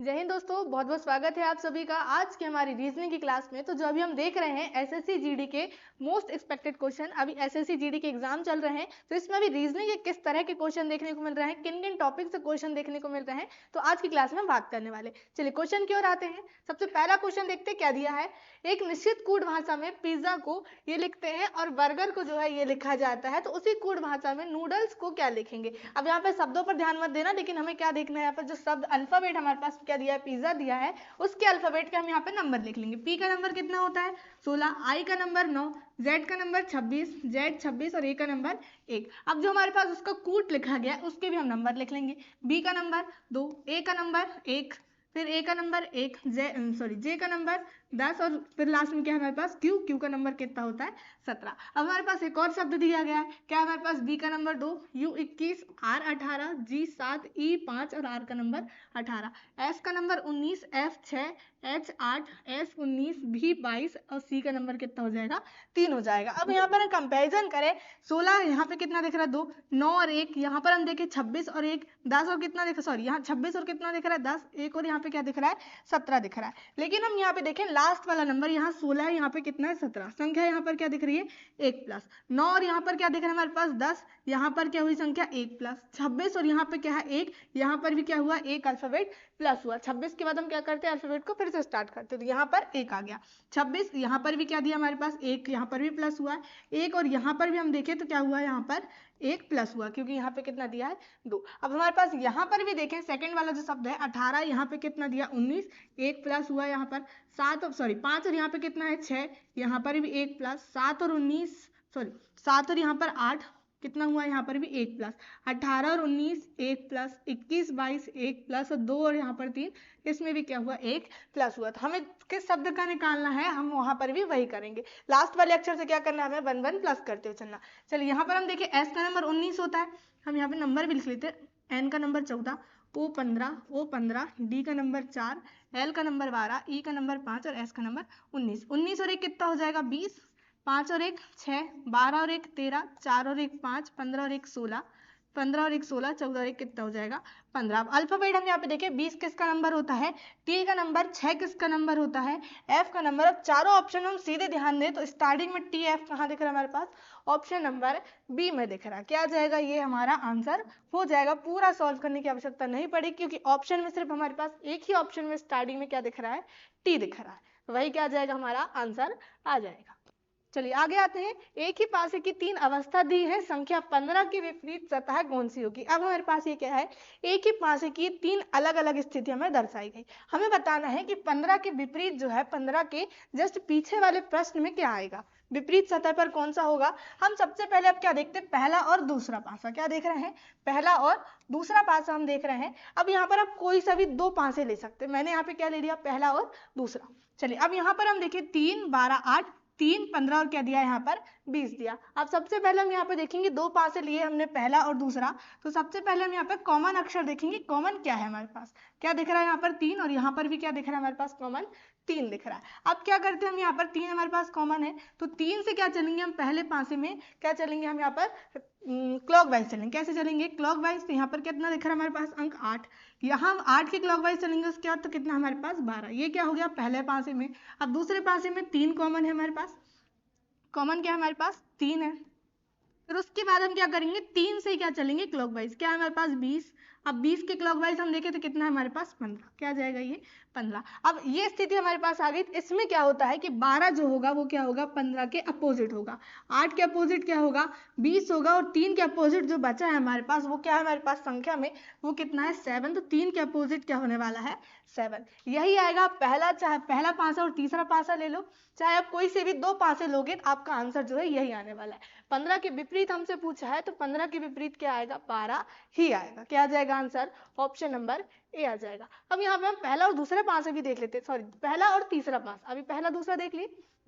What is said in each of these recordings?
जय हिंद दोस्तों, बहुत बहुत स्वागत है आप सभी का आज की हमारी रीजनिंग की क्लास में। तो जो अभी हम देख रहे हैं एसएससी जीडी के मोस्ट एक्सपेक्टेड क्वेश्चन, अभी एसएससी जीडी के एग्जाम चल रहे हैं, तो इसमें अभी रीजनिंग के किस तरह के क्वेश्चन देखने को मिल रहे हैं, किन किन टॉपिक से क्वेश्चन देखने को मिल रहे हैं, तो आज की क्लास में हम बात करने वाले। चलिए क्वेश्चन की ओर आते हैं। सबसे पहला क्वेश्चन देखते क्या दिया है। एक निश्चित कूट भाषा में पिज्जा को ये लिखते हैं और बर्गर को जो है ये लिखा जाता है, तो उसी कूट भाषा में नूडल्स को क्या लिखेंगे। अब यहाँ पे शब्दों पर ध्यान मत देना, लेकिन हमें क्या देखना है, यहाँ पर जो शब्द अल्फाबेट हमारे पास क्या दिया है, पिज्जा दिया है, उसके अल्फाबेट के हम यहाँ पे नंबर लिख लेंगे। पी का नंबर कितना होता है 16, आई का नंबर 9, जेड का नंबर 26, जेड 26 और ए का नंबर 1। अब जो हमारे पास उसका कूट लिखा गया है उसके भी हम नंबर लिख लेंगे। बी का नंबर 2, ए का नंबर 1, फिर ए का नंबर 1, जे का नंबर 10 और फिर लास्ट में क्या है हमारे पास क्यू का नंबर कितना होता है 17। अब हमारे पास एक और शब्द दिया गया है, क्या हमारे पास बी का नंबर 2, यू 21, आर 18, जी 7, ई 5 और आर का नंबर 18, एस का नंबर 19, एफ 6, एच 8, एस 19, भी 22 और सी का नंबर कितना हो जाएगा 3 हो जाएगा। अब यहाँ पर कंपेरिजन करें, 16 यहाँ पे कितना दिख रहा है 2, 9 और 1, यहाँ पर हम देखें 26 और 1, 10 और कितना दिख रहा है, यहाँ 26 और कितना दिख रहा है 10, एक और यहाँ पे क्या दिख रहा है 17 दिख रहा है। लेकिन हम यहाँ पे देखें लास्ट वाला नंबर, यहाँ 16 है, यहाँ पे कितना है 17, संख्या यहाँ पर क्या दिख रही है 1 प्लस 9 और यहाँ पर क्या दिख रहा है हमारे पास 10, यहाँ पर क्या हुई संख्या 1 प्लस 26 और यहाँ पे क्या है 1, यहाँ पर भी क्या हुआ एक अल्फाबेट प्लस हुआ। 26 के बाद हम क्या करते हैं अल्फाबेट को फिर से स्टार्ट करते हैं, तो यहाँ पर 1 आ गया। 26 यहाँ पर भी क्या दिया हमारे पास 1, यहाँ पर भी प्लस हुआ है 1 और यहाँ पर भी हम देखें तो क्या हुआ यहाँ पर 1 प्लस हुआ, क्योंकि यहाँ पे कितना दिया है 2। अब हमारे पास यहाँ पर भी देखें सेकंड वाला जो शब्द है 18, यहाँ पे कितना दिया 19, 1 प्लस हुआ यहाँ पर 7 और 5 और यहाँ पे कितना है 6, यहाँ पर भी 1 प्लस 7 और 19 7 और यहाँ पर 8 कितना हुआ यहाँ पर भी 1 प्लस 18 और 19 1 प्लस 21 22 1 प्लस और 2 और यहाँ पर 3, इसमें भी क्या हुआ 1 प्लस हुआ। तो हमें किस शब्द का निकालना है, हम वहां पर भी वही करेंगे। लास्ट वाले अक्षर से क्या करना है, हमें 1 1 प्लस करते हुए चलना। चलिए यहाँ पर हम देखें एस का नंबर 19 होता है, हम यहाँ पे नंबर भी लिख लेते हैं। एन का नंबर 14, ओ 15, डी का नंबर 4, एल का नंबर 12, ई का नंबर 5 और एस का नंबर 19। 19 और 1 कितना हो जाएगा 20, 5 और 1 6, 12 और 1 13, 4 और 1 5, 15 और 1 16, 15 और 1 16, 14 और 1 कितना हो जाएगा 15। अब अल्फाबेट हम यहाँ पे देखें 20 किसका नंबर होता है, टी का नंबर 6 किसका नंबर होता है, एफ का नंबर। अब चारों ऑप्शन हम सीधे ध्यान दें तो स्टार्टिंग में टी एफ कहाँ दिख रहा है हमारे पास, ऑप्शन नंबर बी में दिख रहा है। क्या आ जाएगा, ये हमारा आंसर हो जाएगा। पूरा सॉल्व करने की आवश्यकता नहीं पड़ेगी, क्योंकि ऑप्शन में सिर्फ हमारे पास एक ही ऑप्शन में स्टार्टिंग में क्या दिख रहा है टी दिख रहा है, वही क्या आ जाएगा हमारा आंसर आ जाएगा। चलिए आगे आते हैं। एक ही पासे की 3 अवस्था दी है, संख्या 15 की विपरीत सतह कौन सी होगी। अब हमारे पास ये क्या है, एक ही पासे की 3 अलग अलग स्थितियां में दर्शाई गई। हमें बताना है कि 15 के विपरीत जो है 15 के जस्ट पीछे वाले प्रश्न में क्या आएगा, विपरीत सतह पर कौन सा होगा। हम सबसे पहले अब क्या देखते हैं, पहला और दूसरा पासा। क्या देख रहे हैं, पहला और दूसरा पासा हम देख रहे हैं। अब यहाँ पर आप कोई सा भी 2 पासे ले सकते हैं, मैंने यहाँ पे क्या ले लिया पहला और दूसरा। चलिए अब यहाँ पर हम देखिए 3 12 8, 3 15 और क्या दिया यहाँ पर 20 दिया। अब सबसे पहले हम यहाँ पे देखेंगे 2 पासे लिए हमने पहला और दूसरा, तो सबसे पहले हम यहाँ पे कॉमन अक्षर देखेंगे। कॉमन क्या है हमारे पास, क्या दिख रहा है यहाँ पर 3 और यहाँ पर भी क्या दिख रहा है हमारे पास कॉमन 3 दिख रहा है। अब क्या करते हैं हम, यहाँ पर 3 हमारे पास कॉमन है, तो 3 से क्या चलेंगे हम पहले पासे में, क्या चलेंगे हम यहाँ पर क्लॉक वाइज चलेंगे। कैसे चलेंगे क्लॉक वाइज, तो यहाँ पर कितना दिख रहा है हमारे पास अंक 8, यहाँ हम 8 के क्लॉक वाइज चलेंगे उसके बाद तो कितना हमारे पास 12। ये क्या हो गया पहले पासे में। अब दूसरे पासे में 3 कॉमन है हमारे पास, कॉमन क्या है हमारे पास 3 है। फिर उसके बाद हम क्या करेंगे 3 से क्या चलेंगे क्लॉकवाइज, क्या है हमारे पास 20। अब 20 के क्लॉकवाइज हम देखें तो कितना है हमारे पास 15, क्या आ जाएगा ये 15। अब ये स्थिति हमारे पास आ गई। इसमें क्या होता है कि 12 जो होगा वो क्या होगा 15 के अपोजिट होगा, 8 के अपोजिट क्या होगा 20 होगा, और 3 के अपोजिट जो बचा है हमारे पास वो क्या है हमारे पास संख्या में, वो कितना है 7। तो 3 के अपोजिट क्या होने वाला है 7, यही आएगा पहला। चाहे पहला पासा और तीसरा पासा ले लो, चाहे आप कोई से भी 2 पासे लोगे तो आपका आंसर जो है यही आने वाला है। 15 के विपरीत हमसे पूछा है, तो 15 के विपरीत क्या आएगा 12 ही आएगा। क्या आ जाएगा आंसर, ऑप्शन नंबर ए आ जाएगा। अब यहाँ पे हम पहला और दूसरा पासा भी देख लेते हैं, सॉरी पहला और तीसरा पासा, अभी पहला दूसरा देख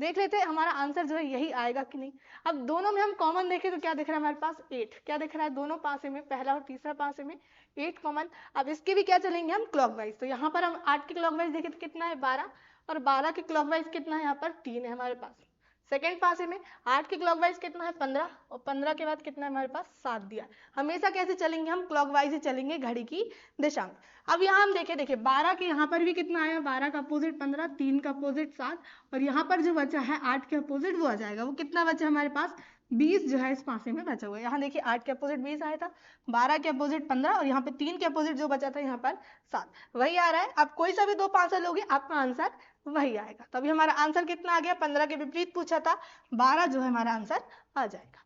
लेते हैं हमारा आंसर जो है यही आएगा कि नहीं। अब दोनों में हम कॉमन देखें तो क्या दिख रहा है हमारे पास 8, क्या दिख रहा है दोनों पासे में, पहला और तीसरा पासे में 8 कॉमन। अब इसके भी क्या चलेंगे हम क्लॉकवाइज, तो यहाँ पर हम 8 के क्लॉकवाइज देखें तो कितना है 12, और 12 के क्लॉकवाइज कितना है यहाँ पर 3 है हमारे पास, सेकंड पासे में 8 के क्लॉकवाइज कितना है 15 और 15 के बाद कितना है हमारे पास 7 दिया। हमेशा कैसे चलेंगे हम, क्लॉकवाइज ही चलेंगे घड़ी की दिशा में। अब यहाँ हम देखिए 12 के यहाँ पर भी कितना आया, 12 का अपोजिट 15, 3 का अपोजिट 7 और यहाँ पर जो बचा है 8 के अपोजिट वो आ जाएगा। वो कितना बचा हमारे पास 20 जो है इस पासे में बचा हुआ है। यहाँ देखिए 8 के अपोजिट 20 आया था, 12 के अपोजिट 15 और यहाँ पे 3 के अपोजिट जो बचा था यहाँ पर 7, वही आ रहा है। अब कोई सा भी दो पासा लोगे आपका आंसर वही आएगा। तो अभी हमारा आंसर कितना आ गया, 15 के विपरीत पूछा था, 12 जो है हमारा आंसर आ जाएगा।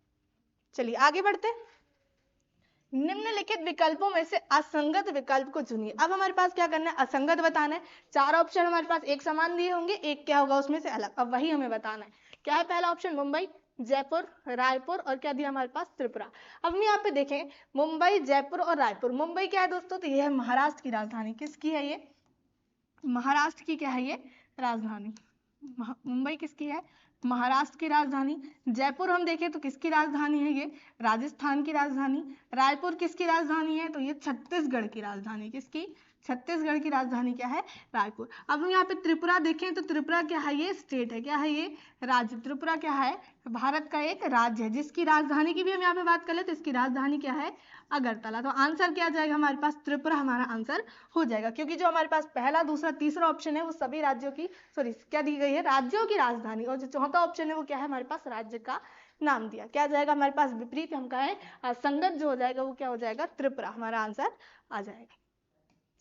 चलिए आगे बढ़ते। निम्नलिखित विकल्पों में से असंगत विकल्प को चुनिए। अब हमारे पास क्या करना है, असंगत बताना है। 4 ऑप्शन हमारे पास एक समान दिए होंगे, एक क्या होगा उसमें से अलग, अब वही हमें बताना है। क्या है पहला ऑप्शन, मुंबई, जयपुर, रायपुर और क्या दिया हमारे पास, त्रिपुरा। अब हम यहाँ पे देखें मुंबई, जयपुर और रायपुर। मुंबई क्या है दोस्तों, तो ये है महाराष्ट्र की राजधानी। किसकी है ये, महाराष्ट्र की क्या है ये राजधानी। मुंबई किसकी है, महाराष्ट्र की राजधानी। जयपुर हम देखें तो किसकी राजधानी है, ये राजस्थान की राजधानी। रायपुर किसकी राजधानी है, तो ये छत्तीसगढ़ की राजधानी। किसकी, छत्तीसगढ़ की राजधानी क्या है, रायपुर। अब हम यहाँ पे त्रिपुरा देखें तो त्रिपुरा क्या है, ये स्टेट है, क्या है ये राज्य। त्रिपुरा क्या है, भारत का एक राज्य है, जिसकी राजधानी की भी हम यहाँ पे बात कर ले तो इसकी राजधानी क्या है, अगरतला। तो आंसर क्या जाएगा हमारे पास, त्रिपुरा हमारा आंसर हो जाएगा, क्योंकि जो हमारे पास पहला, दूसरा, तीसरा ऑप्शन है वो सभी राज्यों की, सॉरी क्या दी गई है, राज्यों की राजधानी। और जो चौथा ऑप्शन है वो क्या है, हमारे पास राज्य का नाम दिया। क्या जाएगा हमारे पास, विपरीत हम कहें असंगत जो हो जाएगा वो क्या हो जाएगा, त्रिपुरा हमारा आंसर आ जाएगा।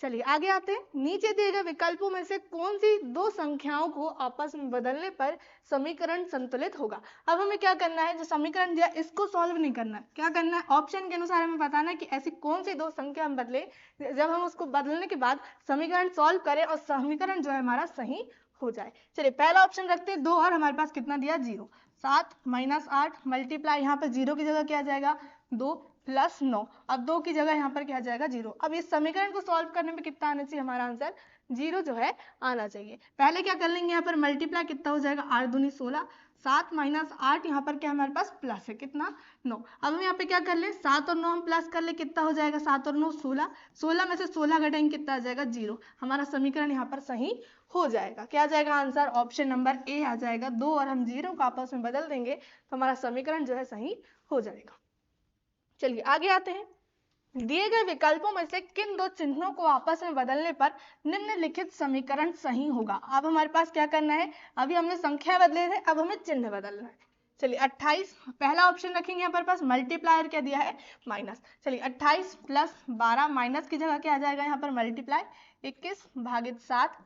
चलिए आगे आते हैं। नीचे दिए गए विकल्पों में से कौन सी दो संख्याओं को आपस में बदलने पर समीकरण संतुलित होगा। अब हमें क्या करना है, जो समीकरण दिया इसको सॉल्व नहीं करना है, क्या करना है, ऑप्शन के अनुसार हमें बताना है कि ऐसी कौन सी दो संख्या हम बदले, जब हम उसको बदलने के बाद समीकरण सॉल्व करें और समीकरण जो है हमारा सही हो जाए। चलिए पहला ऑप्शन रखते हैं 2 और हमारे पास कितना दिया 0। 7 - 8 मल्टीप्लाई, यहाँ पर 0 की जगह क्या आ जाएगा 2 + 9। अब 2 की जगह यहाँ पर क्या आ जाएगा 0। अब इस समीकरण को सॉल्व करने में कितना आना चाहिए, हमारा आंसर 0 जो है आना चाहिए। पहले क्या कर लेंगे, यहाँ पर मल्टीप्लाई कितना हो जाएगा 8 दूनी 16, 7 - 8 यहाँ पर क्या हमारे पास प्लस है, कितना 9। अब हम यहाँ पे क्या कर ले, 7 और 9 हम प्लस कर ले, कितना हो जाएगा 7 और 9 16, 16 में से 16 घटाएंगे कितना आ जाएगा 0। हमारा समीकरण यहाँ पर सही हो जाएगा। क्या आ जाएगा आंसर, ऑप्शन नंबर ए आ जाएगा। 2 और हम 0 को आपस में बदल देंगे तो हमारा समीकरण जो है सही हो जाएगा। चलिए आगे आते हैं। दिए गए विकल्पों में से किन दो चिन्हों को आपस में बदलने पर निम्नलिखित समीकरण सही होगा। अब हमारे पास क्या करना है, अभी हमने संख्या बदले थे, अब हमें चिन्ह बदलना है। चलिए 28 पहला ऑप्शन रखेंगे, यहाँ पर पास मल्टीप्लायर क्या दिया है माइनस। चलिए 28 + 12 माइनस की जगह क्या आ जाएगा यहाँ पर मल्टीप्लाई, 21 / 7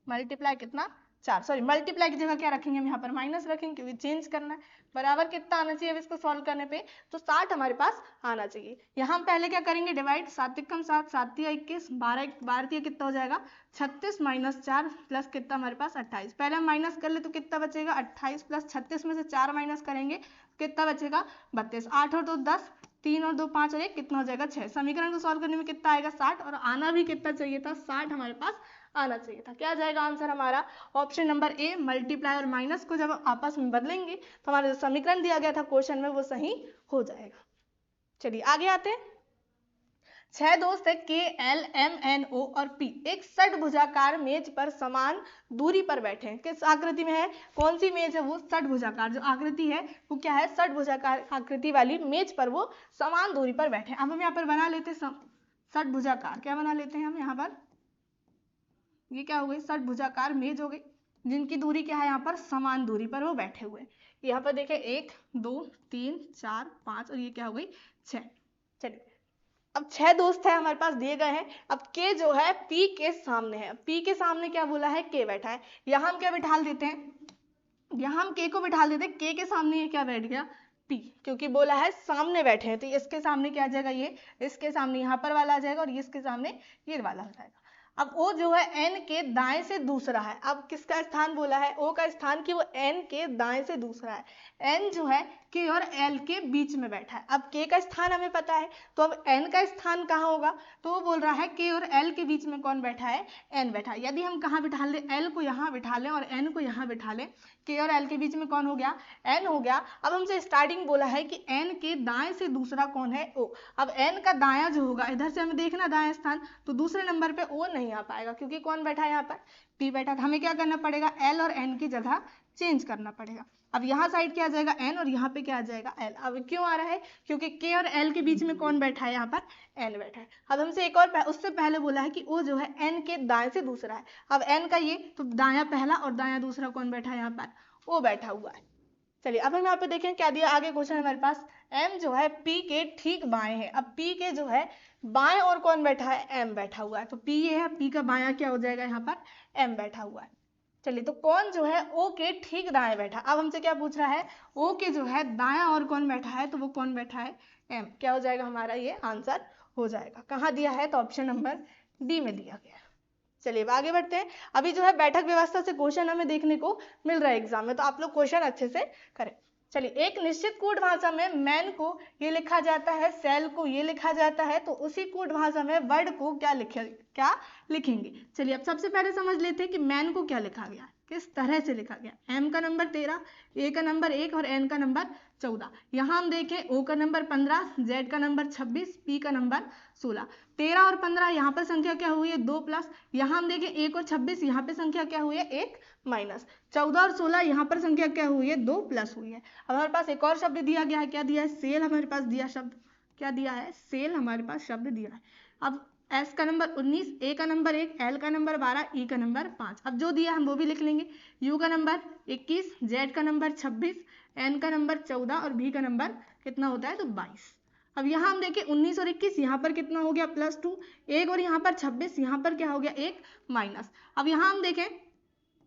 मल्टीप्लाई कितना 4, सॉरी मल्टीप्लाई की जगह क्या रखेंगे हम यहाँ पर माइनस रखेंगे, क्योंकि चेंज करना है। बराबर कितना आना चाहिए अब इसको सॉल्व करने पे, तो 60 हमारे पास आना चाहिए। यहाँ हम पहले क्या करेंगे, डिवाइड, 7 × 7 7 × 21 12 12 कितना हो जाएगा 36 - 4 प्लस कितना हमारे पास 28। पहले हम माइनस कर ले तो कितना बचेगा 28 + 36 में से 4 माइनस करेंगे कितना बचेगा 32। 8 और 2 10, 3 और 2 5 और 1 कितना हो जाएगा 6। समीकरण को सॉल्व करने में कितना आएगा 60, और आना भी कितना चाहिए था 60 हमारे पास आना चाहिए था। क्या जाएगा आंसर हमारा, ऑप्शन नंबर ए, मल्टीप्लाई और माइनस को जब आपस में बदलेंगे तो हमारा जो समीकरण दिया गया था क्वेश्चन में वो सही हो जाएगा। चलिए आगे आते हैं। 6 दोस्त है के, एल, एम, एन, ओ और पी एक षटभुजाकार मेज पर समान दूरी पर बैठे हैं। किस आकृति में है, कौन सी मेज है वो षटभुजाकार, जो आकृति है वो क्या है षटभुजाकार आकृति वाली मेज पर वो समान दूरी पर बैठे हैं। अब हम यहाँ पर बना लेते हैं षटभुजाकार, क्या बना लेते हैं हम यहाँ पर, ये क्या हो गई षटभुजाकार मेज हो गई, जिनकी दूरी क्या है यहाँ पर समान दूरी पर वो बैठे हुए। यहाँ पर देखें 1 2 3 4 5 और ये क्या हो गई 6। चलिए अब 6 दोस्त है हमारे पास दिए गए हैं। अब के जो है पी के सामने है, पी के सामने क्या बोला है के बैठा है। यहाँ हम क्या बिठा देते हैं, यहाँ हम के को बिठा देते हैं, के सामने ये क्या बैठ गया पी, क्योंकि बोला है सामने बैठे हैं तो इसके सामने क्या आ जाएगा ये, इसके सामने यहाँ पर वाला आ जाएगा और इसके सामने ये वाला हो जाएगा। अब ओ जो है एन के दाएं से दूसरा है। अब किसका स्थान बोला है, ओ का स्थान कि वो एन के दाएं से दूसरा है। एन जो है के और एल के बीच में बैठा है। अब के का स्थान हमें पता है, तो अब एन का स्थान कहाँ होगा, तो वो बोल रहा है के और एल के बीच में कौन बैठा है, एन बैठा है। यदि हम कहाँ बिठा लें, एल को यहाँ बिठा लें और एन को यहाँ बिठा लें, के और एल के बीच में कौन हो गया, एन हो गया। अब हमसे स्टार्टिंग बोला है कि एन के दाएं से दूसरा कौन है, ओ। अब एन का दायां जो होगा, इधर से हमें देखना दायां स्थान, तो दूसरे नंबर पे ओ नहीं नहीं आ पाएगा, क्योंकि कौन बैठा है यहाँ पर, p बैठा। तो हमें क्या करना पड़ेगा, l और n की जगह चेंज करना पड़ेगा। अब यहाँ साइड क्या आ जाएगा n और यहाँ पे क्या आ जाएगा l। अब क्यों आ रहा है, क्योंकि k और l के बीच में कौन बैठा है, यहाँ पर n बैठा है। अब हमसे एक और उससे पहले बोला है कि o जो है n के दाएं से दूसरा है। अब n का ये तो दायां पहला और दायां दूसरा कौन बैठा है, यहाँ पर o बैठा हुआ है। चलिए अब हम यहाँ पे देखें क्या दिया आगे क्वेश्चन हमारे पास, m जो है p के ठीक बाएं है। अब p के जो है बाएं और कौन बैठा है, m बैठा हुआ है। तो p ये है, p का बायां क्या हो जाएगा, यहाँ पर m बैठा हुआ है। चलिए तो कौन जो है o के ठीक दाएं बैठा। अब हमसे क्या पूछ रहा है, o के जो है दायां और कौन बैठा है, तो वो कौन बैठा है, m। क्या हो जाएगा हमारा ये आंसर हो जाएगा। कहाँ दिया है, तो ऑप्शन नंबर डी में दिया गया है। चलिए अब आगे बढ़ते हैं। अभी जो है बैठक व्यवस्था से क्वेश्चन हमें देखने को मिल रहा है एग्जाम में, तो आप लोग क्वेश्चन अच्छे से करें। चलिए, एक निश्चित कूट भाषा में मैन को ये लिखा जाता है, सेल को ये लिखा जाता है, तो उसी कूट भाषा में वर्ड को क्या लिखेंगे। चलिए अब सबसे पहले समझ लेते हैं कि मैन को क्या लिखा गया, किस तरह से लिखा गया। एम का नंबर 13, ए का नंबर 1 और एन का नंबर 14। यहाँ हम देखें ओ का नंबर 15, जेड का नंबर 26, पी का नंबर 16। 13 और 15 यहाँ पर संख्या क्या हुई है, 2 प्लस। यहाँ हम देखें 1 और 26 यहाँ पे संख्या क्या हुई है, 1 माइनस। 14 और 16 यहाँ पर संख्या क्या हुई है, 2 प्लस हुई है। अब हमारे पास एक और शब्द दिया गया है, क्या दिया है, सेल हमारे पास दिया शब्द, क्या दिया है, सेल हमारे पास शब्द दिया है। अब एस का नंबर 19, ए का नंबर 1, एल का नंबर 12, ई का नंबर 5। अब जो दिया हम वो भी लिख लेंगे। यू का नंबर 21, जेड का नंबर 26, एन का नंबर 14 और भी का नंबर कितना होता है, तो 22। अब यहाँ हम देखें 19 और 21 यहाँ पर कितना हो गया, +2। 1 और यहाँ पर 26 यहाँ पर क्या हो गया, 1 माइनस। अब यहाँ हम देखें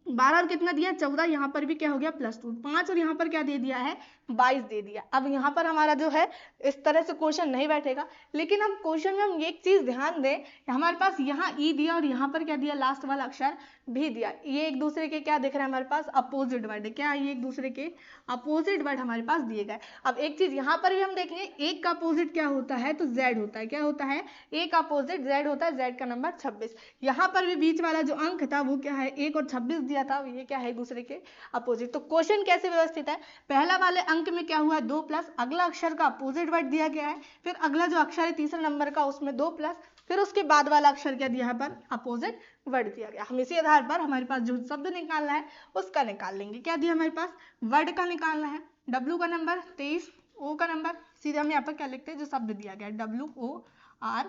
12 और कितना दिया, 14, यहाँ पर भी क्या हो गया, +2। 5 और यहाँ पर क्या दे दिया है, 22 दे दिया। अब यहाँ पर हमारा जो है इस तरह से क्वेश्चन नहीं बैठेगा, लेकिन हम क्वेश्चन में हम एक चीज ध्यान दें, हमारे पास यहाँ ई दिया और यहाँ पर क्या दिया, लास्ट वाला अक्षर भी दिया। ये एक दूसरे के क्या दिख रहा है हमारे पास, अपोजिट वर्ड है। क्या ये एक दूसरे के अपोजिट वर्ड हमारे पास दिए गए। अब एक चीज यहाँ पर भी हम देखेंगे, एक का अपोजिट क्या होता है, तो जेड होता है। क्या होता है, एक का अपोजिट जेड होता है, जेड का नंबर 26। यहाँ पर भी बीच वाला जो अंक था वो क्या है, 1 और 26 दिया था, ये क्या है, दूसरे के अपोजिट। तो क्वेश्चन कैसे व्यवस्थित है, पहला वाले अंक में क्या हुआ है, 2 प्लस, अगला अक्षर का अपोजिट वर्ड दिया गया है, फिर अगला जो अक्षर है तीसरा नंबर का उसमें 2 प्लस, फिर उसके बाद वाला अक्षर क्या दिया, यहाँ पर अपोजिट वर्ड दिया गया। हम इसी आधार पर हमारे पास जो शब्द निकालना है उसका निकाल लेंगे। क्या दिया हमारे पास, वर्ड का निकालना है। W का नंबर 23, O का नंबर, सीधे हम यहाँ पर क्या लिखते हैं, जो शब्द दिया गया है WORD।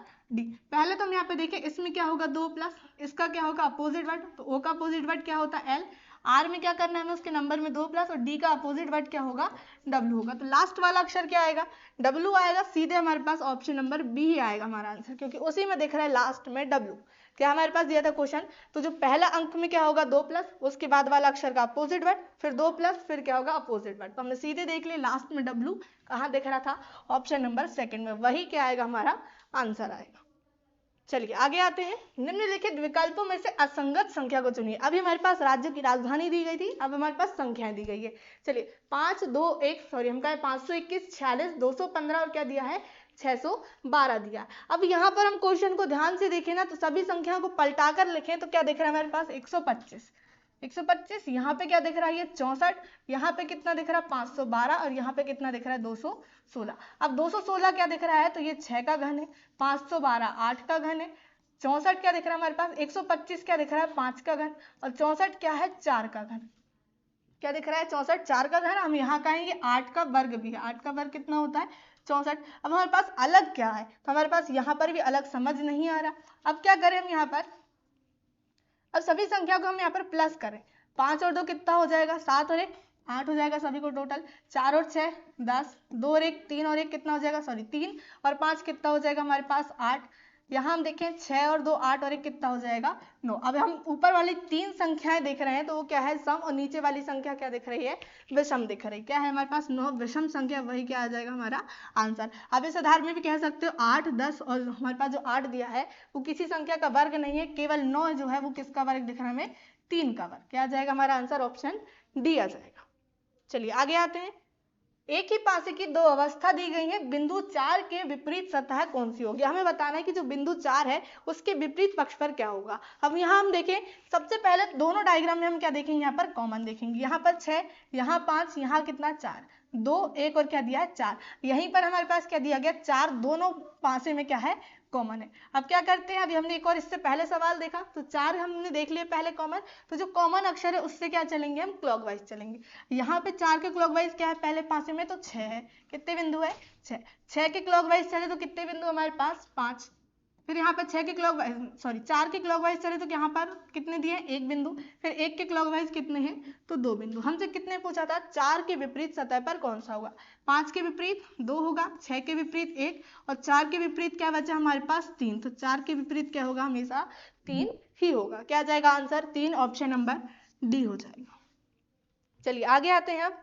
पहले तो हम यहाँ पे देखें, इसमें क्या होगा, 2 प्लस, इसका क्या होगा, अपोजिट वर्ड, तो O का अपोजिट वर्ड क्या होता है, L। R में क्या करना है हमें, उसके नंबर में 2 प्लस, और D का अपोजिट वर्ड क्या होगा, W होगा। तो लास्ट वाला अक्षर क्या आएगा, W आएगा। सीधे हमारे पास ऑप्शन नंबर B ही आएगा हमारा आंसर, क्योंकि उसी में दिख रहा है लास्ट में W। क्या हमारे पास दिया था क्वेश्चन, तो जो पहला अंक में क्या होगा, 2 प्लस, उसके बाद वाला अक्षर का अपोजिट वर्ड, फिर 2 प्लस, फिर क्या होगा, अपोजिट वर्ड। तो हमने सीधे देख लिया लास्ट में W कहाँ दिख रहा था, ऑप्शन नंबर 2 में, वही क्या आएगा, हमारा आंसर आएगा। चलिए आगे आते हैं। निम्नलिखित विकल्पों में से असंगत संख्या को चुनिए। अभी हमारे पास राज्य की राजधानी दी गई थी, अब हमारे पास संख्याएं दी गई है। चलिए 5, 2, 1, सॉरी हम कहें 521, 46, 215 और क्या दिया है, 612 दिया। अब यहाँ पर हम क्वेश्चन को ध्यान से देखें ना, तो सभी संख्याओं को पलटाकर लिखें तो क्या दिख रहा है हमारे पास, 125। यहाँ पे क्या दिख रहा है, ये 64। यहाँ पे कितना दिख रहा है, 512, और यहाँ पे कितना दिख रहा है, 216। अब 216 क्या दिख रहा है, तो ये 6 का घन है, 512 8 का घन है, 64 क्या दिख रहा है हमारे पास, 125 क्या दिख रहा है, 5 का घन, और 64 क्या है, 4 का घन। क्या दिख रहा है, 64 4 का घन। हम यहाँ कहेंगे 8 का वर्ग भी है, 8 का वर्ग कितना होता है, 64। अब हमारे पास अलग क्या है, तो हमारे पास यहाँ पर भी अलग समझ नहीं आ रहा। अब क्या करें हम यहाँ पर, अब सभी संख्या को हम यहाँ पर प्लस करें। 5 और 2 कितना हो जाएगा, 7 और 1 8 हो जाएगा सभी को टोटल। 4 और 6 10, 2 और 1 3 और 1 कितना हो जाएगा, सॉरी 3 और 5 कितना हो जाएगा हमारे पास 8। यहाँ हम देखें 6 और 2 8 और 1 कितना हो जाएगा 9। अब हम ऊपर वाली 3 संख्याएं देख रहे हैं, तो वो क्या है, सम, और नीचे वाली संख्या क्या दिख रही है, विषम दिख रही। क्या है हमारे पास, 9 विषम संख्या, वही क्या आ जाएगा हमारा आंसर। अब इस आधार में भी कह सकते हो 8 10, और हमारे पास जो 8 दिया है वो किसी संख्या का वर्ग नहीं है, केवल 9 जो है वो किसका वर्ग दिख रहा है हमें, 3 का वर्ग। क्या आ जाएगा हमारा आंसर, ऑप्शन डी आ जाएगा। चलिए आगे आते हैं। एक ही पासे की दो अवस्था दी गई है, बिंदु 4 के विपरीत सतह कौन सी होगी। हमें बताना है कि जो बिंदु 4 है उसके विपरीत पक्ष पर क्या होगा। अब यहाँ हम देखें, सबसे पहले दोनों डायग्राम में हम क्या देखेंगे, यहाँ पर कॉमन देखेंगे। यहाँ पर 6, यहाँ 5, यहाँ कितना 4, 2 1 और क्या दिया है 4। यहीं पर हमारे पास क्या दिया गया, 4 दोनों पासे में क्या है कॉमन है। अब क्या करते हैं, अभी हमने एक और इससे पहले सवाल देखा तो 4 हमने देख लिए पहले कॉमन, तो जो कॉमन अक्षर है उससे क्या चलेंगे, हम क्लॉकवाइज चलेंगे। यहाँ पे 4 के क्लॉकवाइज क्या है, पहले पासे में तो 6 है, कितने बिंदु है 6, 6 के क्लॉकवाइज चले तो कितने बिंदु हमारे पास 5, फिर यहाँ पर 6 के क्लॉकवाइज 4 के क्लॉकवाइज चले तो यहाँ पर कितने दिए, 1 बिंदु, फिर 1 के क्लॉकवाइज कितने हैं, तो 2 बिंदु। हमसे कितने पूछा था, 4 के विपरीत सतह पर कौन सा होगा, 5 के विपरीत 2 होगा, 6 के विपरीत 1 और 4 के विपरीत क्या बचा हमारे पास 3, तो 4 के विपरीत क्या होगा, हमेशा 3 ही होगा। क्या जाएगा आंसर, 3, ऑप्शन नंबर डी हो जाएगा। चलिए आगे आते हैं। अब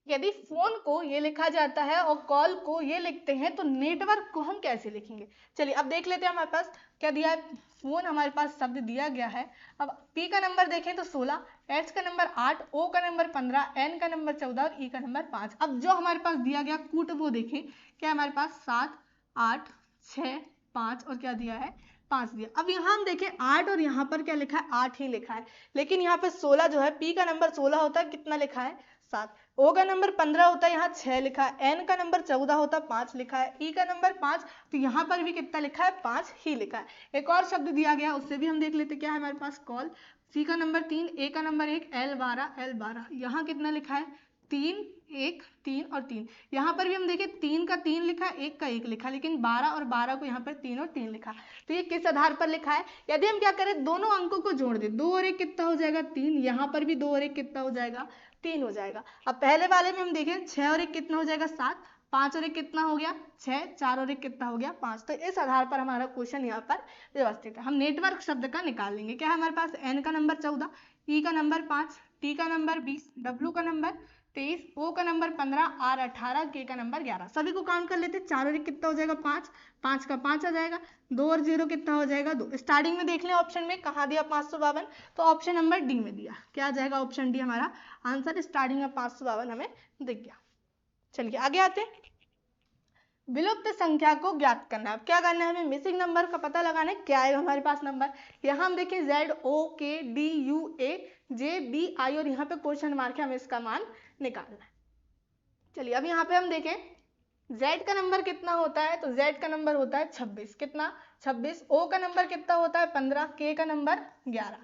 यदि फोन को ये लिखा जाता है और कॉल को ये लिखते हैं तो नेटवर्क को हम कैसे लिखेंगे। चलिए अब देख लेते हैं, हमारे पास क्या दिया है, फोन हमारे पास शब्द दिया गया है। अब पी का नंबर देखें तो 16, एच का नंबर 8, ओ का नंबर 15, एन का नंबर 14 और ई का नंबर 5। अब जो हमारे पास दिया गया कूट वो देखें, क्या हमारे पास 7, 8, 6, 5 और क्या दिया है 5 दिया। अब यहाँ हम देखें 8 और यहाँ पर क्या लिखा है 8 ही लिखा है, लेकिन यहाँ पे 16 जो है, पी का नंबर 16 होता है, कितना लिखा है 7, ओ का नंबर 15 होता है, यहाँ 6 लिखा है, एन का नंबर 14 होता है 5 लिखा है, ई का नंबर 5, तो यहाँ पर भी कितना लिखा है 5 ही लिखा है। एक और शब्द दिया गया उससे भी हम देख लेते, क्या है हमारे पास कॉल, सी का नंबर 3, ए का नंबर 1, एल 12, यहाँ कितना लिखा है 3, 1, 3 और 3, यहाँ पर भी हम देखें 3 का 3 लिखा है, 1 का 1 लिखा, लेकिन 12 और 12 को यहाँ पर 3 और 3 लिखा, तो ये किस आधार पर लिखा है। यदि हम क्या करें, दोनों अंकों को जोड़ दें, 2 और 1 कितना हो जाएगा 3, यहाँ पर भी 2 और 1 कितना हो जाएगा 3 हो जाएगा। अब पहले वाले में हम देखें 6 और 1 कितना हो जाएगा 7, 5 और 1 कितना हो गया 6, 4 और 1 कितना हो गया 5, तो इस आधार पर हमारा क्वेश्चन यहाँ पर व्यवस्थित है। हम नेटवर्क शब्द का निकाल लेंगे, क्या है हमारे पास एन का नंबर 14, ई का नंबर 5, टी का नंबर 20, डब्ल्यू का नंबर 23, ओ का नंबर 15, आर 18, के का नंबर 11। सभी को काउंट कर लेते, 4 और 1 कितना हो जाएगा 5, 5 का 5 आ जाएगा, 2 और 0 कितना हो जाएगा 2। स्टार्टिंग में देख लें ऑप्शन में कहाँ दिया 552, तो ऑप्शन नंबर डी में दिया, क्या आ जाएगा ऑप्शन डी हमारा आंसर, स्टार्टिंग में 552 हमें दिख गया। चलिए आगे आते हैं, विलुप्त संख्या को ज्ञात करना है। अब क्या करना है, हमें मिसिंग नंबर का पता लगाना है, क्या आएगा हमारे पास नंबर, यहाँ हम देखें ZOKDUA JBI और यहाँ पे क्वेश्चन मार्क है, हमें इसका मान निकालना है। चलिए अब यहाँ पे हम देखें Z का नंबर कितना होता है, तो Z का नंबर होता है 26, कितना 26, O का नंबर कितना होता है 15, K का नंबर 11,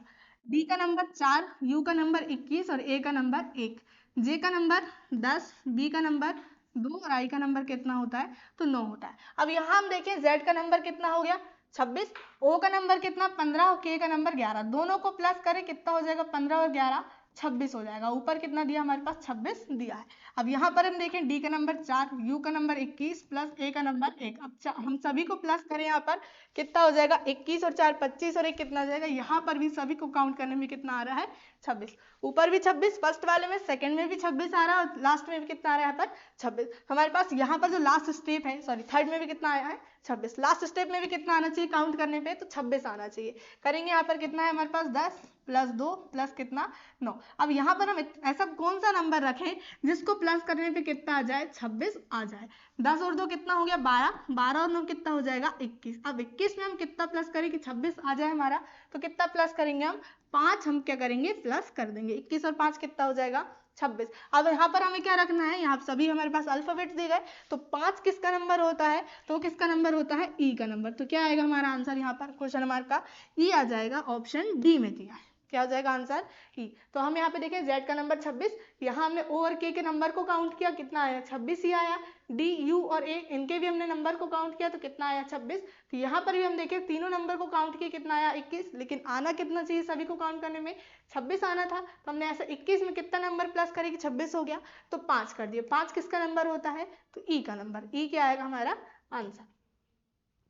D का नंबर 4, U का नंबर 21 और A का नंबर 1, J का नंबर 10, B का नंबर 2 और I का नंबर कितना होता है, तो 9 होता है। अब यहाँ हम देखें Z का नंबर कितना हो गया 26, O का नंबर कितना 15 और K का नंबर 11, दोनों को प्लस करें कितना हो जाएगा 15 और 11 26 हो जाएगा। ऊपर कितना दिया हमारे पास 26 दिया है। अब यहाँ पर हम देखें डी का नंबर 4, यू का नंबर 21 प्लस ए का नंबर 1। अब हम सभी को प्लस करें, यहाँ पर कितना हो जाएगा 21 और 4 25 और 1 कितना हो जाएगा, यहाँ पर भी सभी को काउंट करने में कितना आ रहा है 26, ऊपर भी 26, फर्स्ट वाले में, सेकंड में भी 26 आ रहा है और लास्ट में भी कितना आ रहा है यहाँ पर 26। हमारे पास यहाँ पर जो लास्ट स्टेप है, सॉरी थर्ड में भी कितना आया है 26, लास्ट स्टेप में भी कितना आना चाहिए काउंट करने पे, तो 26 आना चाहिए। करेंगे यहाँ पर कितना है हमारे पास 10 प्लस 2 प्लस कितना 9। अब यहाँ पर हम ऐसा कौन सा नंबर रखें जिसको प्लस करने पे कितना आ जाए 26 आ जाए। 10 और 2 कितना हो गया 12, 12 और 9 कितना हो जाएगा 21। अब 21 में हम कितना प्लस करें कि 26 आ जाए हमारा, तो कितना प्लस करेंगे हम 5, हम क्या करेंगे प्लस कर देंगे, 21 और 5 कितना हो जाएगा 26। अब यहाँ पर हमें क्या रखना है, यहाँ सभी हमारे पास अल्फाबेट्स दिए गए, तो 5 किसका नंबर होता है, तो किसका नंबर होता है ई का नंबर। तो क्या आएगा हमारा आंसर यहाँ पर क्वेश्चन मार्क का ई आ जाएगा, ऑप्शन डी में दिया है, क्या हो जाएगा आंसर ई। तो हम यहाँ पे देखें Z का नंबर 26, यहाँ हमने O और K के नंबर को काउंट किया, कितना आया 26 ही आया। D, U और A इनके भी हमने नंबर को काउंट किया तो कितना आया 26। तो यहाँ पर भी हम देखें तीनों नंबर को काउंट किया, कितना आया 21, लेकिन आना कितना चाहिए सभी को काउंट करने में 26 आना था, तो हमने ऐसा 21 में कितना नंबर प्लस करे कि 26 हो गया, तो 5 कर दिए। 5 किसका नंबर होता है, तो ई का नंबर, ई क्या आएगा हमारा आंसर।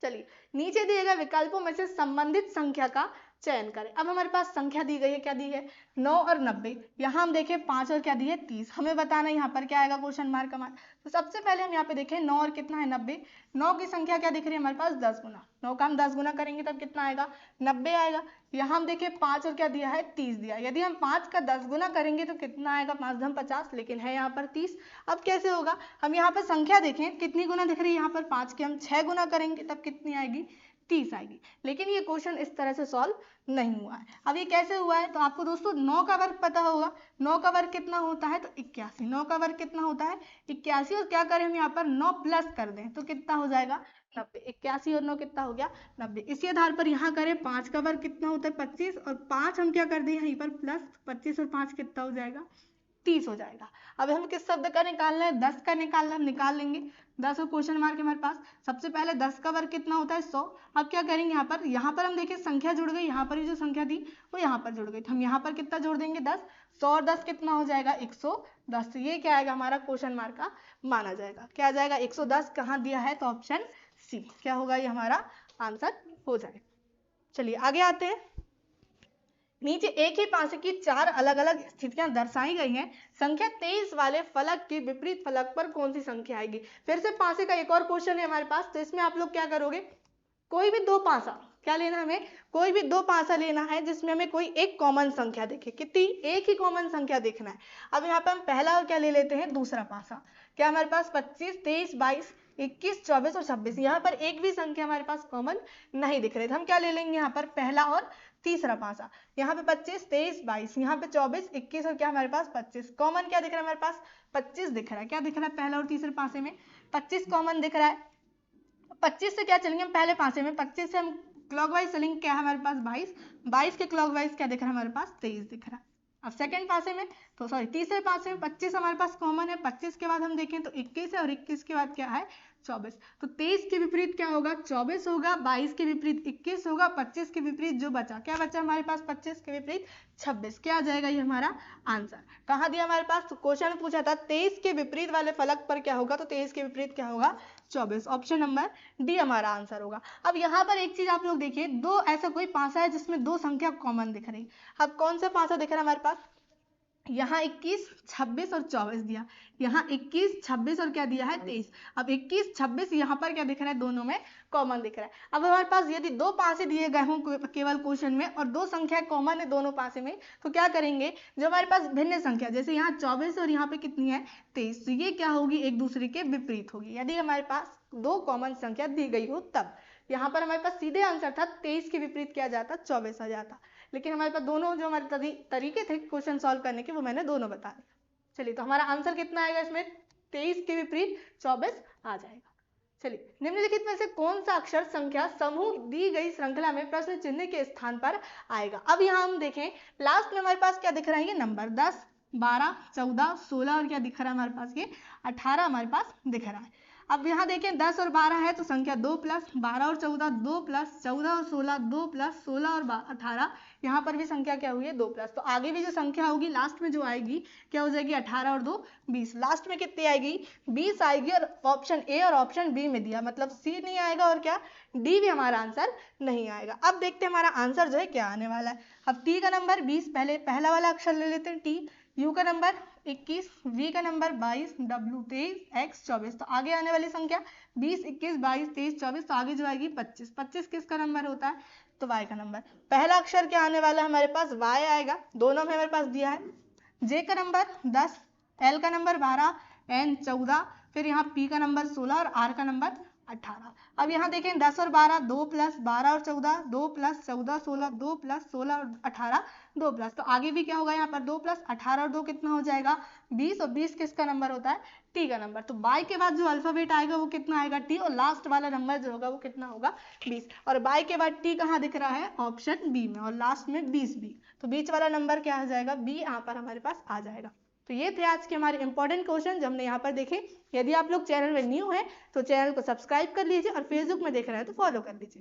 चलिए नीचे दिए गए विकल्पों में से संबंधित संख्या का चयन करें। अब हमारे पास संख्या दी गई है, क्या दी है 9 और 90, यहाँ हम देखें 5 और क्या दी है 30, हमें बताना है यहाँ पर क्या आएगा क्वेश्चन मार्क का मान। तो सबसे पहले हम यहाँ पे देखें 9 और कितना है 90, 9 की संख्या क्या दिख रही है हमारे पास 10 गुना, 9 का हम 10 गुना करेंगे तब कितना आएगा 90 आएगा। यहाँ हम देखें 5 और क्या दिया है 30 दिया, यदि हम 5 का 10 गुना करेंगे तो कितना आएगा 5 10 50, लेकिन है यहाँ पर 30। अब कैसे होगा, हम यहाँ पर संख्या देखें कितनी गुना दिख रही है यहाँ पर 5 के, हम 6 गुना करेंगे तब कितनी आएगी 30 आएगी, लेकिन ये क्वेश्चन इस तरह से सॉल्व नहीं हुआ है। अब ये कैसे हुआ है, तो आपको दोस्तों 9 का वर्ग पता होगा, 9 का वर्ग कितना होता है तो 81, 9 का वर्ग कितना होता है 81, और क्या करें हम यहाँ पर 9 प्लस कर दें तो कितना हो जाएगा 90, 81 और 9 कितना हो गया 90। इसी आधार पर यहाँ करें 5 का वर्ग कितना होता है 25, और 5 हम क्या कर दें यहीं पर प्लस 25 और 5 कितना हो जाएगा 30 हो जाएगा। अब हम किस शब्द का निकालना है 10 का निकालना, हम निकाल लेंगे। 10 और क्वेश्चन मार्क हमारे पास। सबसे पहले 10 का वर्ग कितना होता है 100। अब क्या करेंगे यहाँ पर हम देखें संख्या जुड़ गई, यहाँ पर जो संख्या थी वो यहाँ पर जुड़ गई, तो हम यहाँ पर कितना जोड़ देंगे 10। 100 और 10 कितना हो जाएगा 110। तो ये क्या आएगा हमारा क्वेश्चन मार्क का माना जाएगा। क्या आ जाएगा 110 कहाँ दिया है तो ऑप्शन सी क्या होगा, ये हमारा आंसर हो जाएगा। चलिए आगे आते हैं। नीचे एक ही पासे की 4 अलग अलग स्थितियां दर्शाई गई हैं। संख्या 23 वाले फलक के विपरीत फलक पर कौन सी संख्या आएगी। फिर से पासे का एक और क्वेश्चन है हमारे पास, तो इसमें आप लोग क्या करोगे, कोई भी दो पासा क्या लेना, हमें कोई भी दो पासा लेना है जिसमें हमें कोई एक कॉमन संख्या दिखे। कितनी, एक ही कॉमन संख्या देखना है। अब यहाँ पे हम पहला और क्या ले लेते हैं दूसरा पासा। क्या हमारे पास 25, 23, 22, 21, 24 और 26, यहाँ पर एक भी संख्या हमारे पास कॉमन नहीं दिख रही, तो हम क्या ले लेंगे यहाँ पर पहला और तीसरा पासा। यहाँ पे 25, 23, 22, यहाँ पे 24, 21 और क्या हमारे पास 25। कॉमन क्या दिख रहा है हमारे पास 25 दिख रहा है। क्या दिख रहा है पहला और तीसरे पासे में 25 कॉमन दिख रहा है। 25 से क्या चलेंगे हम पहले पासे में, 25 से हम क्लॉकवाइज चलेंगे, क्या है हमारे पास 22, 22 के क्लॉकवाइज क्या दिख रहा है हमारे पास 23 दिख रहा है। अब सेकंड पासे में तो सॉरी तीसरे पासे में 25 हमारे पास कॉमन है, 25 के बाद हम देखें तो 21 है और 21 के बाद क्या है 24। तो 23 के विपरीत क्या होगा 24 होगा, 22 के विपरीत 21 होगा, 25 के विपरीत जो बचा क्या बचा हमारे पास 25 के विपरीत 26। क्या आ जाएगा ये हमारा आंसर। कहाँ दिया हमारे पास, तो क्वेश्चन में पूछा था 23 के विपरीत वाले फलक पर क्या होगा, तो 23 के विपरीत क्या होगा 24। ऑप्शन नंबर डी हमारा आंसर होगा। अब यहाँ पर एक चीज आप लोग देखिए, दो ऐसा कोई पासा है जिसमें दो संख्या कॉमन दिख रही। अब कौन सा पासा दिख रहा है हमारे पास, यहाँ 21, 26 और 24 दिया, यहाँ 21, 26 और क्या दिया है 23। अब 21, 26 यहाँ पर क्या दिख रहा है दोनों में कॉमन दिख रहा है। अब हमारे पास यदि दो पासे दिए गए हों केवल क्वेश्चन में और दो संख्या कॉमन है दोनों पासे में, तो क्या करेंगे जो हमारे पास भिन्न संख्या जैसे यहाँ 24 और यहाँ पे कितनी है 23, तो ये क्या होगी एक दूसरे के विपरीत होगी। यदि हमारे पास दो कॉमन संख्या दी गई हो तब। यहाँ पर हमारे पास सीधे आंसर था 23 के विपरीत क्या जाता 24 आ जाता, लेकिन हमारे पास दोनों जो हमारे तरीके थे क्वेश्चन सॉल्व करने के वो मैंने दोनों बता दिए। चलिए तो हमारा आंसर कितना आएगा इसमें 23 के विपरीत 24 आ जाएगा। चलिए निम्नलिखित में से कौन सा अक्षर संख्या समूह दी गई श्रृंखला में प्रश्न चिन्ह के स्थान पर आएगा। अब यहाँ हम देखें लास्ट में हमारे पास क्या दिख रहा है ये नंबर 10, 12, 14, 16 और क्या दिख रहा है हमारे पास ये 18 हमारे पास दिख रहा है। अब यहाँ देखें 10 और 12 है तो संख्या 2 प्लस 12 और 14 2 प्लस 14 और 16 2 प्लस 16 और 18, यहाँ पर भी संख्या क्या हुई है 2 प्लस। तो आगे भी जो संख्या होगी लास्ट में जो आएगी क्या हो जाएगी 18 और 2 20। लास्ट में कितनी आएगी 20 आएगी, और ऑप्शन ए और ऑप्शन बी में दिया मतलब सी नहीं आएगा और क्या डी भी हमारा आंसर नहीं आएगा। अब देखते हैं हमारा आंसर जो है क्या आने वाला है। अब टी का नंबर 20, पहले पहला वाला अक्षर ले लेते हैं टी, यू का नंबर 21, वी का नंबर 22, डब्ल्यू 23, एक्स 24। तो आगे आने वाली संख्या 20, 21, 22, 23, 24, तो आगे जो आएगी 25। 25 किसका नंबर होता है तो वाई का नंबर। पहला अक्षर क्या आने वाला है हमारे पास वाई आएगा, दोनों में हमारे पास दिया है। जे का नंबर 10, एल का नंबर 12, एन 14, फिर यहाँ पी का नंबर 16 और आर का नंबर 18। अब यहाँ देखें 10 और 12 2 प्लस 12 और 14 2 प्लस 14 16 2 प्लस 16 और 18 2 प्लस, तो आगे भी क्या होगा यहाँ पर 2 प्लस 18 और 2 कितना हो जाएगा 20, और 20 किसका नंबर होता है टी का नंबर। तो बाई के बाद जो अल्फाबेट आएगा वो कितना आएगा टी, और लास्ट वाला नंबर जो होगा वो कितना होगा 20, और बाई के बाद टी कहाँ दिख रहा है ऑप्शन बी में, और लास्ट में 20 बी, तो बीच वाला नंबर क्या आ जाएगा बी यहाँ पर हमारे पास आ जाएगा। तो ये थे आज के हमारे इंपॉर्टेंट क्वेश्चन जो हमने यहाँ पर देखे। यदि आप लोग चैनल में न्यू हैं तो चैनल को सब्सक्राइब कर लीजिए और फेसबुक में देख रहे हैं तो फॉलो कर लीजिए।